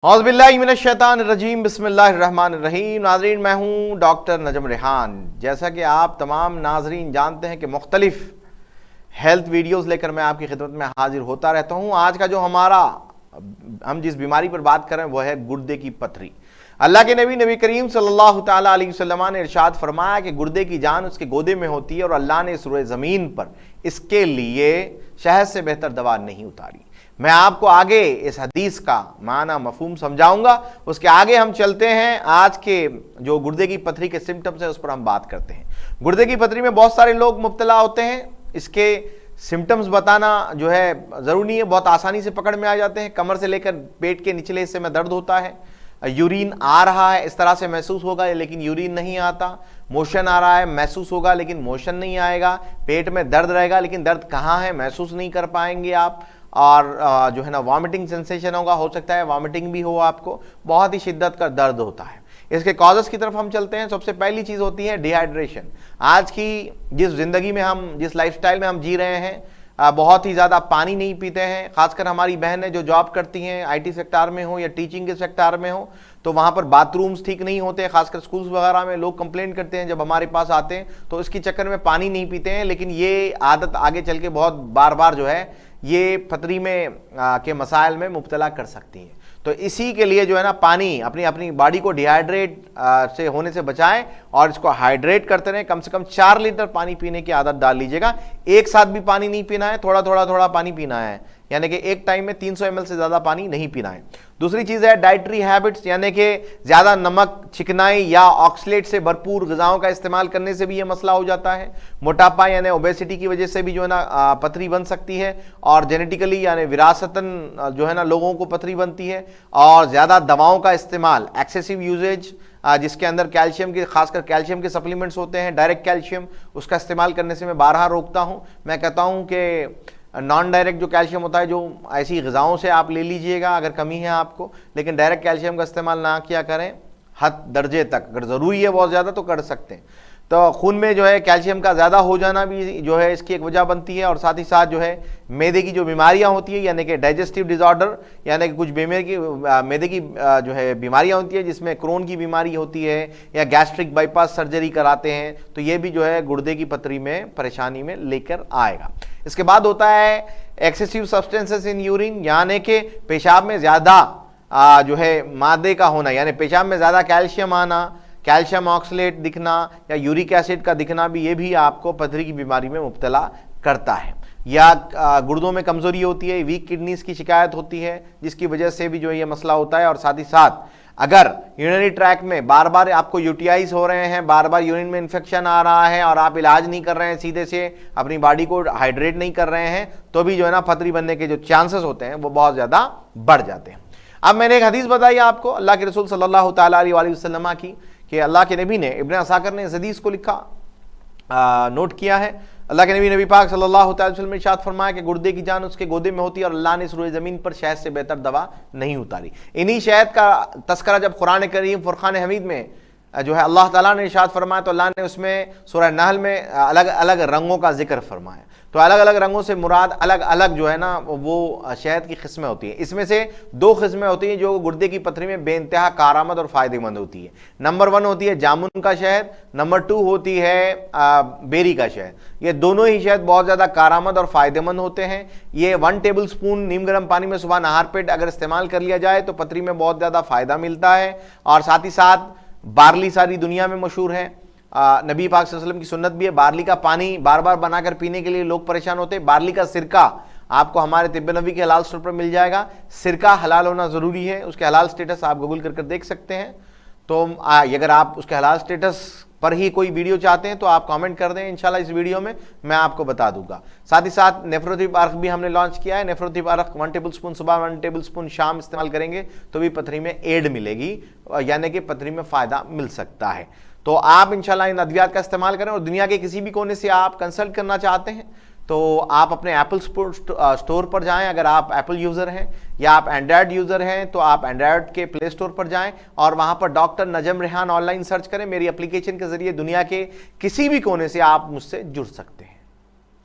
औज़ुबिल्लाहिमिनश्शैतानिर्रजीम बिस्मिल्लाहिर्रहमानिर्रहीम। नाज़रीन, मैं हूँ डॉक्टर नजम रेहान। जैसा कि आप तमाम नाज़रीन जानते हैं कि मुख्तलिफ हेल्थ वीडियोस लेकर मैं आपकी खिदमत में हाजिर होता रहता हूँ। आज का जो हम जिस बीमारी पर बात कर रहे हैं वह है गुर्दे की पथरी। अल्लाह के नबी करीम सल्लल्लाहु तआला अलैहि वसल्लम ने इरशाद फरमाया कि गुर्दे की जान उसके गोदे में होती है और अल्लाह ने इस रोए ज़मीन पर इसके लिए शहद से बेहतर दवा नहीं उतारी। मैं आपको आगे इस हदीस का माना मफहूम समझाऊंगा। उसके आगे हम चलते हैं, आज के जो गुर्दे की पथरी के सिम्टम्स हैं उस पर हम बात करते हैं। गुर्दे की पथरी में बहुत सारे लोग मुब्तला होते हैं। इसके सिम्टम्स बताना जो है ज़रूरी नहीं है, बहुत आसानी से पकड़ में आ जाते हैं। कमर से लेकर पेट के निचले हिस्से में दर्द होता है, यूरिन आ रहा है इस तरह से महसूस होगा लेकिन यूरिन नहीं आता, मोशन आ रहा है महसूस होगा लेकिन मोशन नहीं आएगा, पेट में दर्द रहेगा लेकिन दर्द कहाँ है महसूस नहीं कर पाएंगे आप, और जो है ना वॉमिटिंग सेंसेशन होगा, हो सकता है वॉमिटिंग भी हो आपको, बहुत ही शिद्दत का दर्द होता है। इसके कॉजेस की तरफ हम चलते हैं। सबसे पहली चीज़ होती है डिहाइड्रेशन। आज की जिस जिंदगी में हम, जिस लाइफस्टाइल में हम जी रहे हैं, बहुत ही ज़्यादा पानी नहीं पीते हैं। खासकर हमारी बहनें जो जॉब करती हैं, आईटी सेक्टर में हो या टीचिंग के सेक्टर में हो, तो वहाँ पर बाथरूम्स ठीक नहीं होते। खासकर स्कूल्स वगैरह में लोग कंप्लेंट करते हैं जब हमारे पास आते हैं, तो इसके चक्कर में पानी नहीं पीते हैं। लेकिन ये आदत आगे चल के बहुत बार बार जो है ये पथरी में के मसाइल में मुब्तला कर सकती है। तो इसी के लिए जो है ना पानी अपनी बॉडी को डिहाइड्रेट से होने से बचाएं और इसको हाइड्रेट करते रहें। कम से कम 4 लीटर पानी पीने की आदत डाल लीजिएगा। एक साथ भी पानी नहीं पीना है, थोड़ा पानी पीना है, यानी कि एक टाइम में 300 ml से ज़्यादा पानी नहीं पीना है। दूसरी चीज़ है डाइटरी हैबिट्स, यानी कि ज़्यादा नमक, चिकनाई या ऑक्सलेट से भरपूर ग़िज़ाओं का इस्तेमाल करने से भी ये मसला हो जाता है। मोटापा यानी ओबेसिटी की वजह से भी जो है ना पथरी बन सकती है, और जेनेटिकली यानी विरासतन जो है ना लोगों को पथरी बनती है। और ज़्यादा दवाओं का इस्तेमाल, एक्सेसिव यूजेज, जिसके अंदर कैल्शियम के, खासकर कैल्शियम के सप्लीमेंट्स होते हैं, डायरेक्ट कैल्शियम, उसका इस्तेमाल करने से मैं बारहा रोकता हूँ। मैं कहता हूँ कि नॉन डायरेक्ट जो कैल्शियम होता है, जो ऐसी ग़िज़ाओं से आप ले लीजिएगा अगर कमी है आपको, लेकिन डायरेक्ट कैल्शियम का इस्तेमाल ना किया करें हद दर्जे तक। अगर ज़रूरी है बहुत ज़्यादा तो कर सकते हैं। तो खून में जो है कैल्शियम का ज़्यादा हो जाना भी जो है इसकी एक वजह बनती है। और साथ ही साथ जो है मैदे की जो बीमारियां होती है, यानी कि डाइजेस्टिव डिसऑर्डर, यानी कि कुछ मैदे की जो है बीमारियां होती है, जिसमें क्रोन की बीमारी होती है या गैस्ट्रिक बाईपास सर्जरी कराते हैं, तो ये भी जो है गुर्दे की पथरी में परेशानी में लेकर आएगा। इसके बाद होता है एक्सेसिव सब्सटेंसेस इन यूरिन, यानी कि पेशाब में ज़्यादा जो है मादे का होना, यानी पेशाब में ज़्यादा कैल्शियम आना, कैल्शियम ऑक्सलेट दिखना या यूरिक एसिड का दिखना भी, ये भी आपको पथरी की बीमारी में मुब्तला करता है। या गुर्दों में कमज़ोरी होती है, वीक किडनीज़ की शिकायत होती है, जिसकी वजह से भी जो ये मसला होता है। और साथ ही साथ अगर यूरिनरी ट्रैक में बार बार आपको यूटीआईज हो रहे हैं, बार बार यूरिन में इन्फेक्शन आ रहा है और आप इलाज नहीं कर रहे हैं, सीधे से अपनी बॉडी को हाइड्रेट नहीं कर रहे हैं, तो भी जो है ना पथरी बनने के जो चांसेस होते हैं वो बहुत ज़्यादा बढ़ जाते हैं। अब मैंने एक हदीस बताई आपको अल्लाह के रसूल सल्लल्लाहु तआला अलैहि वसल्लम की, कि अल्लाह के नबी ने, इब्न असाकिर ने इस हदीस को लिखा, नोट किया है। अल्लाह के नबी पाक सल्लल्लाहु अलैहि वसल्लम ने इरशाद फरमाया कि गुर्दे की जान उसके गोदे में होती है और अल्लाह ने इस रोए ज़मीन पर शहद से बेहतर दवा नहीं उतारी। इन्हीं शहद का तस्करा जब कुरान करीम फुरकान हमीद में जो है अल्लाह ताला ने इरशाद फरमाया, तो अल्लाह ने उसमें सूरह नहल में अलग अलग रंगों का जिक्र फरमाया। तो अलग अलग रंगों से मुराद अलग अलग जो है ना वो शहद की किस्में होती हैं। इसमें से 2 किस्में होती हैं जो गुर्दे की पथरी में बेइंतहा कारआमद और फ़ायदेमंद होती है। नंबर 1 होती है जामुन का शहद, नंबर 2 होती है बेरी का शहद। ये दोनों ही शहद बहुत ज़्यादा कारआमद और फ़ायदेमंद होते हैं। ये 1 टेबल स्पून नीम गर्म पानी में सुबह नहार पेट अगर इस्तेमाल कर लिया जाए तो पथरी में बहुत ज़्यादा फ़ायदा मिलता है। और साथ ही साथ बार्ली सारी दुनिया में मशहूर है, नबी पाक सल्लल्लाहु अलैहि वसल्लम की सुन्नत भी है। बार्ली का पानी बार बार बनाकर पीने के लिए लोग परेशान होते हैं। बार्ली का सिरका आपको हमारे तिब्बे नबी के हलाल स्टोर पर मिल जाएगा। सिरका हलाल होना ज़रूरी है, उसके हलाल स्टेटस आप गूगल कर देख सकते हैं। तो अगर आप उसके हलाल स्टेटस पर ही कोई वीडियो चाहते हैं तो आप कमेंट कर दें, इंशाल्लाह इस वीडियो में मैं आपको बता दूंगा। साथ ही साथ नेफ्रोथिप अर्क भी हमने लॉन्च किया है। नेफ्रोथिप अर्क 1 टेबल स्पून सुबह, 1 टेबल स्पून शाम इस्तेमाल करेंगे तो भी पथरी में एड मिलेगी, यानी कि पथरी में फ़ायदा मिल सकता है। तो आप इंशाल्लाह इन अद्वियात का इस्तेमाल करें। और दुनिया के किसी भी कोने से आप कंसल्ट करना चाहते हैं तो आप अपने एप्पल स्टोर पर जाएं, अगर आप एप्पल यूज़र हैं, या आप एंड्रॉयड यूज़र हैं तो आप एंड्रॉयड के प्ले स्टोर पर जाएं और वहां पर डॉक्टर नजम रेहान ऑनलाइन सर्च करें। मेरी एप्लीकेशन के जरिए दुनिया के किसी भी कोने से आप मुझसे जुड़ सकते हैं।